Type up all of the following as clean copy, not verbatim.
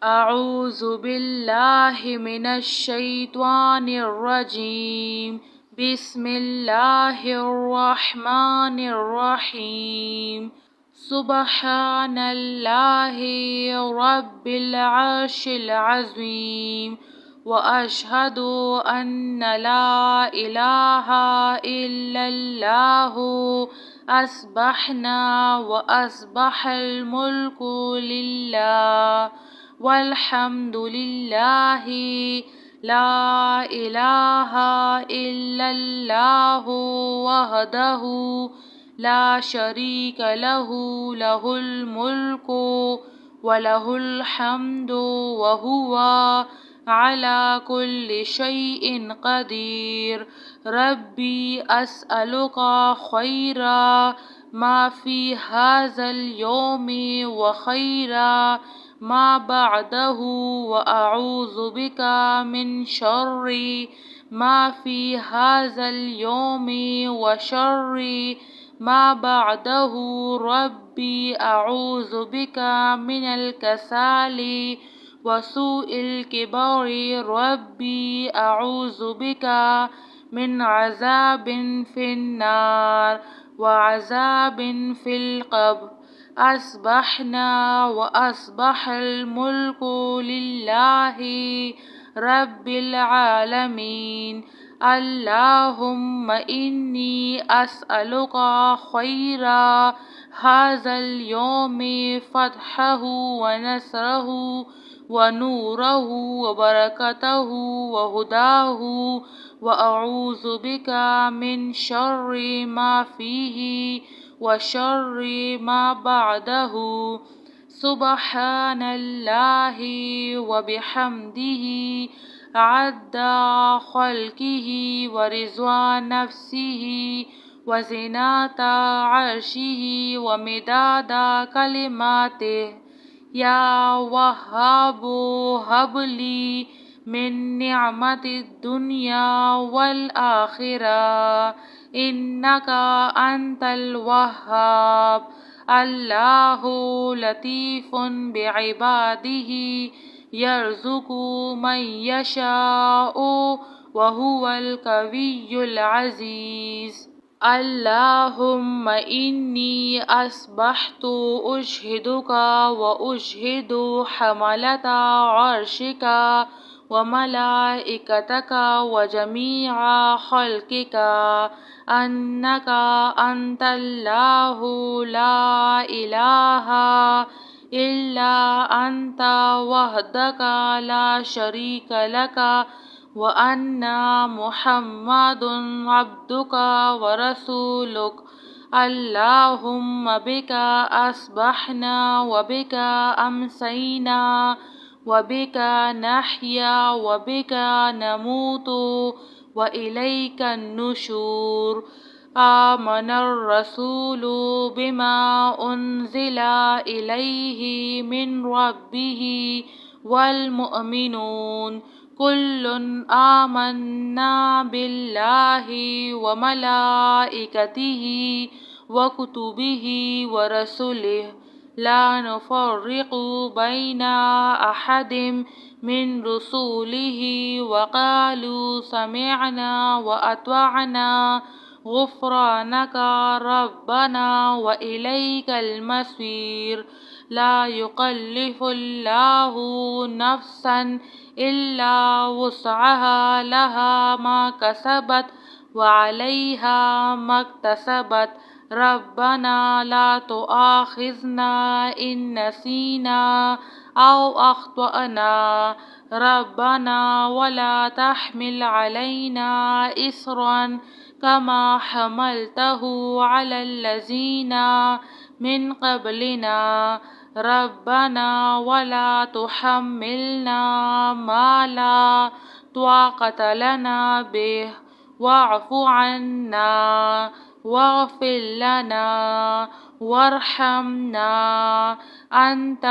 اعوذ باللہ من الشیطان الرجیم بسم اللہ الرحمن الرحیم سبحان اللہ رب العرش العظیم واشہد ان لا الہ الا اللہ اصبحنا واصبح الملک للہ والحمد للہ لا الہ الا اللہ وحدہ لا شریک لہ لہ الملک ولہ الحمد وہو علی کل شیء قدیر ربی اسألک خیر ما فی ھذا اليوم وخیر ما بعدہ واعوذ بک من شر ما فی ھذا اليوم وشر ما بعدہ ربی اعوذ بک من الکسل وسوء الکبر ربی اعوذ بک من عذاب فی النار وعذاب فی القبر اصبحنا واصبح الملک للہ رب العالمین اللہم انی اسألک خیر ھذا اليوم فتحہ ونصرہ ونورہ وبرکتہ وہداہ واعوذ بک من شر ما فیہ وشر ما بعدہ سبحان اللہ وبحمدہ عدد خلقہ ورضوان نفسہ وزنة عرشہ ومداد کلماتہ یا وہاب ہب لی من نعمت الدنیا والآخرہ انک انت الوہاب اللہ لطیف بعبادہ یرزق من یشاء وہو القوی العزیز اللہم انی اصبحت اشہدک واشہد حملۃ عرشک وملائکتک وجمیع خلقک انک انت اللہ لا الہ الا انت وحدک لا شریک لک وان محمد عبدک ورسولک اللہم بک اصبحنا وبک امسینا وبک نحیا وبک نموت وإلیک النشور آمن الرسول بما انزل الیہ من ربہ والمؤمنون کل آمنا باللہ وملائکتہ وکتبہ ورسلہ لا نفرق بین احد من رسولہ وقالوا سمعنا وأطعنا غفرانک ربنا وإلیک المصیر لا یکلف اللہ نفسا الا وسعها لها ما کسبت وعلیہا ما اکتسبت ربنا لا تؤاخذنا ان نسینا او اخطأنا ربنا ولا تحمل علينا إصرا كما حملته على الذين من قبلنا ربنا ولا تحملنا ما لا طاقة لنا به واعف عنا واغفر لنا وارحمنا انت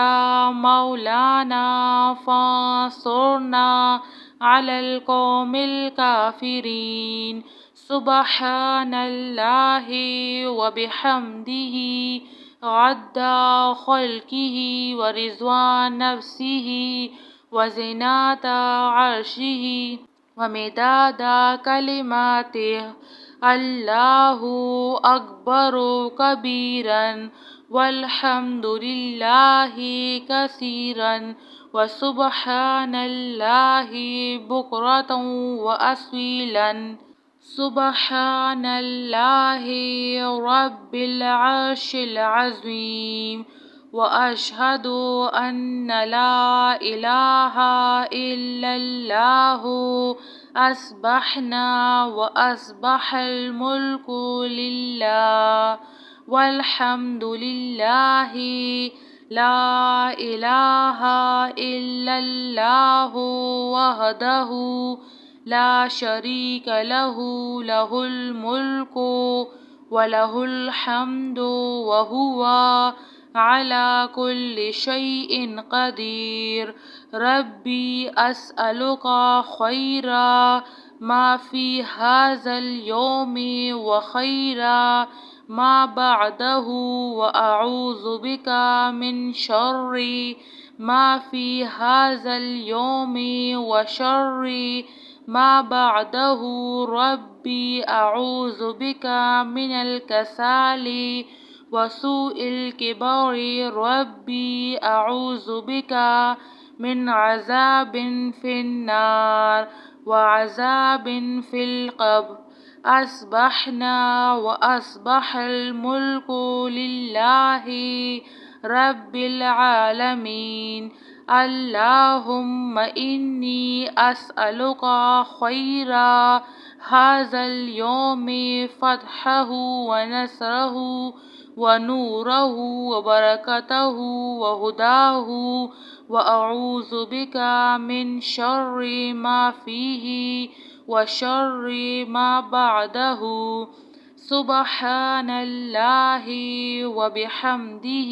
مولانا فانصرنا على القوم الكافرين سبحان اللہ وبحمدہ عد خلقه ورضوان نفسه وزنات عرشه ومداد كلماته. الله أكبر كبيرا والحمد لله كثيرا وسبحان الله بكرة وأصيلا. سبحان الله رب العرش العظيم. وأشهد أن لا إله إلا الله. أصبحنا وأصبح الملك لله والحمد لله. لا إله إلا الله وحده لا شريك له. له الملك وله الحمد وهو على كل شيء قدير. ربي أسألك خير ما في هذا اليوم وخير ما بعده وأعوذ بك من شر ما في هذا اليوم وشر ما بعده. ربي أعوذ بك من الكسال وسوء الكبر. ربي أعوذ بك من عذاب في النار وعذاب في القبر. أصبحنا وأصبح الملك لله رب العالمين. اللهم إني أسألك خير هذا اليوم فتحه ونصره ونوره وبركته وهداه. وأعوذ بك من شر ما فيه وشر ما بعده. سبحان الله وبحمده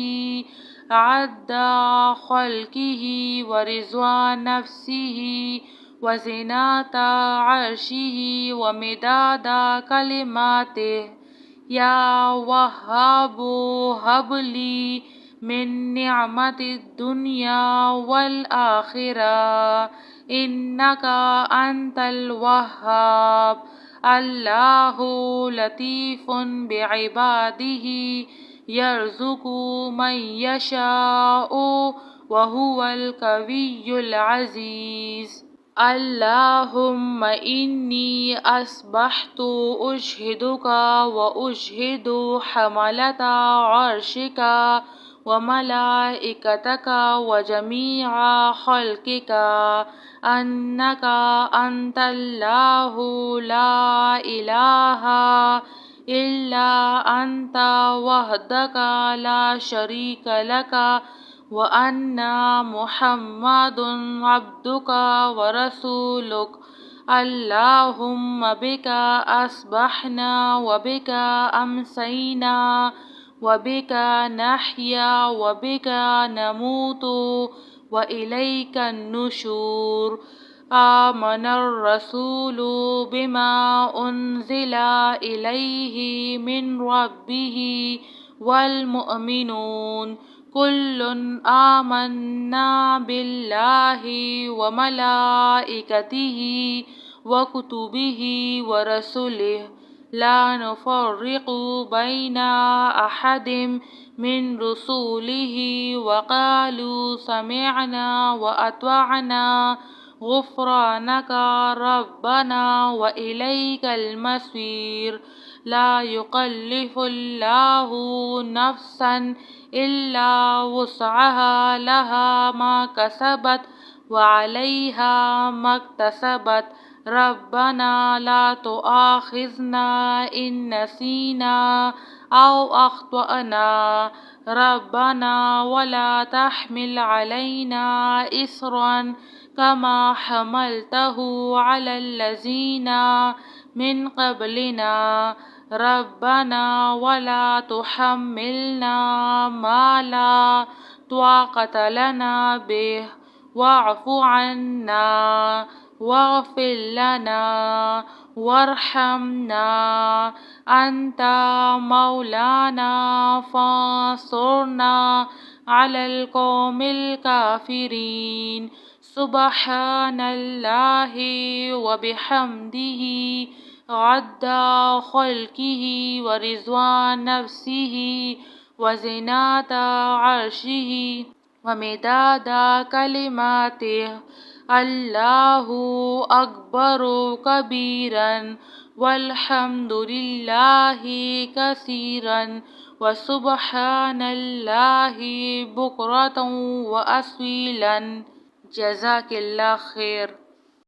عد خلقه ورضوان نفسه وزنات عرشه ومداد كلماته. يا وهاب هب لي من نعمة الدنيا والآخرة إنك أنت الوهاب. الله لطيف بعباده يرزق من يشاء وهو القوي العزيز. اللهم إني أصبحت أشهدك وأشهد حملة عرشك وملائكتك وجميع خلقك أنك أنت الله لا إله إلا أنت وحدك لا شريك لك وأن محمد عبدك ورسولك. اللهم بك أصبحنا وبك أمسينا وبك نحيا وبك نموت وإليك النشور. آمن الرسول بما أنزل إليه من ربه والمؤمنون كل آمنا بالله وملائكته وكتبه ورسله لا نفرق بين أحد من رسوله وقالوا سمعنا وأطعنا غفرانك ربنا وإليك المصير. لا يكلف الله نفسا إلا وسعها لها ما كسبت وعليها ما اكتسبت. ربنا لا تؤاخذنا إن نسينا أو أخطأنا. ربنا ولا تحمل علينا إصرا كما حملته على الذين من قبلنا. ربنا ولا تحملنا ما لا طاقة لنا به واعف عنا واغفر لنا وارحمنا أنت مولانا فانصرنا على القوم الكافرين سبحان الله وبحمده عدد خلقه ورضوان نفسه وزنة عرشه ومداد كلماته الله أكبر كبيرا والحمد لله كثيرا وسبحان الله بكرة وأصيلا. جزاك اللہ خیر.